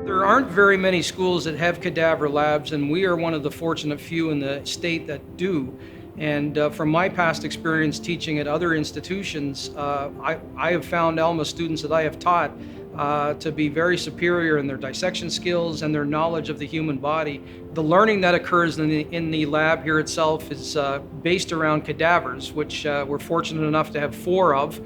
There aren't very many schools that have cadaver labs, and we are one of the fortunate few in the state that do. And from my past experience teaching at other institutions, I have found Alma students that I have taught to be very superior in their dissection skills and their knowledge of the human body. The learning that occurs in the lab here itself is based around cadavers, which we're fortunate enough to have 4 of.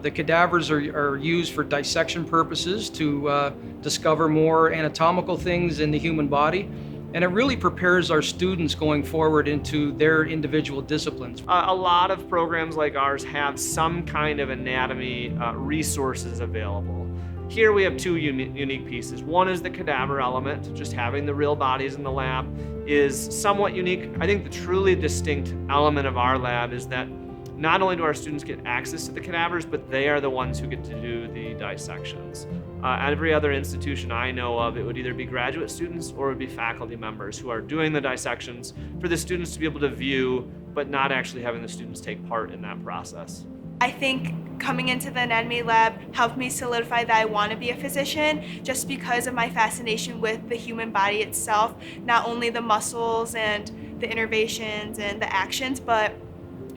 The cadavers are used for dissection purposes to discover more anatomical things in the human body. And it really prepares our students going forward into their individual disciplines. A lot of programs like ours have some kind of anatomy resources available. Here we have 2 unique pieces. One is the cadaver element, just having the real bodies in the lab is somewhat unique. I think the truly distinct element of our lab is that not only do our students get access to the cadavers, but they are the ones who get to do the dissections. At every other institution I know of, it would either be graduate students or it would be faculty members who are doing the dissections for the students to be able to view, but not actually having the students take part in that process. I think coming into the anatomy lab helped me solidify that I want to be a physician just because of my fascination with the human body itself, not only the muscles and the innervations and the actions, but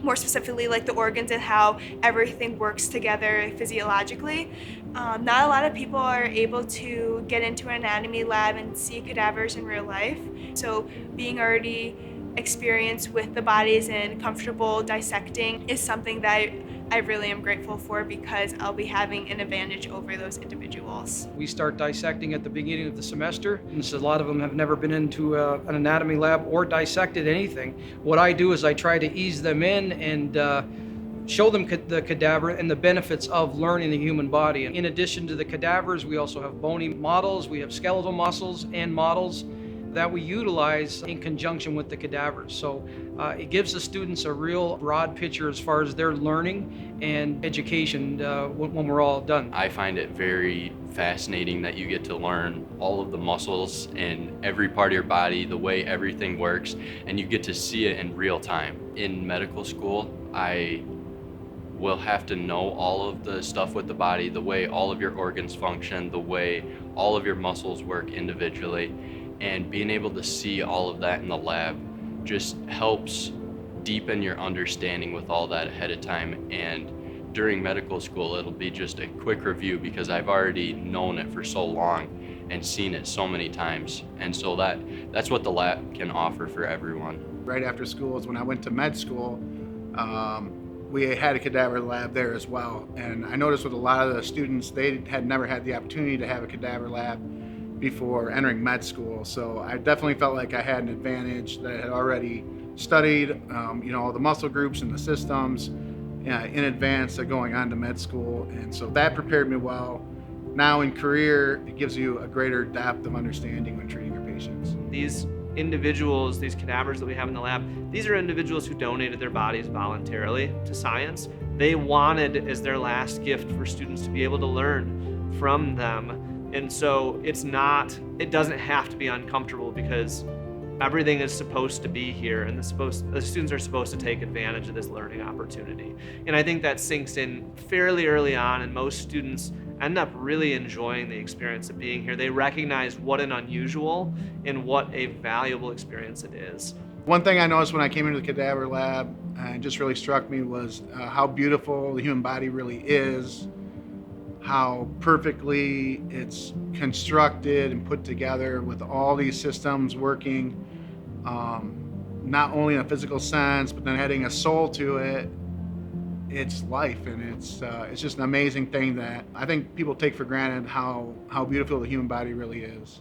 more specifically like the organs and how everything works together physiologically. Not a lot of people are able to get into an anatomy lab and see cadavers in real life. So being already experienced with the bodies and comfortable dissecting is something that I really am grateful for because I'll be having an advantage over those individuals. We start dissecting at the beginning of the semester, and so a lot of them have never been into an anatomy lab or dissected anything. What I do is I try to ease them in and show them the cadaver and the benefits of learning the human body. In addition to the cadavers, we also have bony models, we have skeletal muscles and models that we utilize in conjunction with the cadavers. So it gives the students a real broad picture as far as their learning and education when we're all done. I find it very fascinating that you get to learn all of the muscles in every part of your body, the way everything works, and you get to see it in real time. In medical school, I will have to know all of the stuff with the body, the way all of your organs function, the way all of your muscles work individually. And being able to see all of that in the lab just helps deepen your understanding with all that ahead of time. And during medical school, it'll be just a quick review because I've already known it for so long and seen it so many times. And so that's what the lab can offer for everyone. Right after school is when I went to med school. We had a cadaver lab there as well. And I noticed with a lot of the students, they had never had the opportunity to have a cadaver lab before entering med school. So I definitely felt like I had an advantage that I had already studied, all the muscle groups and the systems in advance of going on to med school. And so that prepared me well. Now in career, it gives you a greater depth of understanding when treating your patients. These individuals, these cadavers that we have in the lab, these are individuals who donated their bodies voluntarily to science. They wanted as their last gift for students to be able to learn from them. And so it doesn't have to be uncomfortable because everything is supposed to be here and the students are supposed to take advantage of this learning opportunity. And I think that sinks in fairly early on and most students end up really enjoying the experience of being here. They recognize what an unusual and what a valuable experience it is. One thing I noticed when I came into the cadaver lab and just really struck me was how beautiful the human body really is, how perfectly it's constructed and put together with all these systems working, not only in a physical sense, but then adding a soul to it. It's life, and it's just an amazing thing that I think people take for granted how beautiful the human body really is.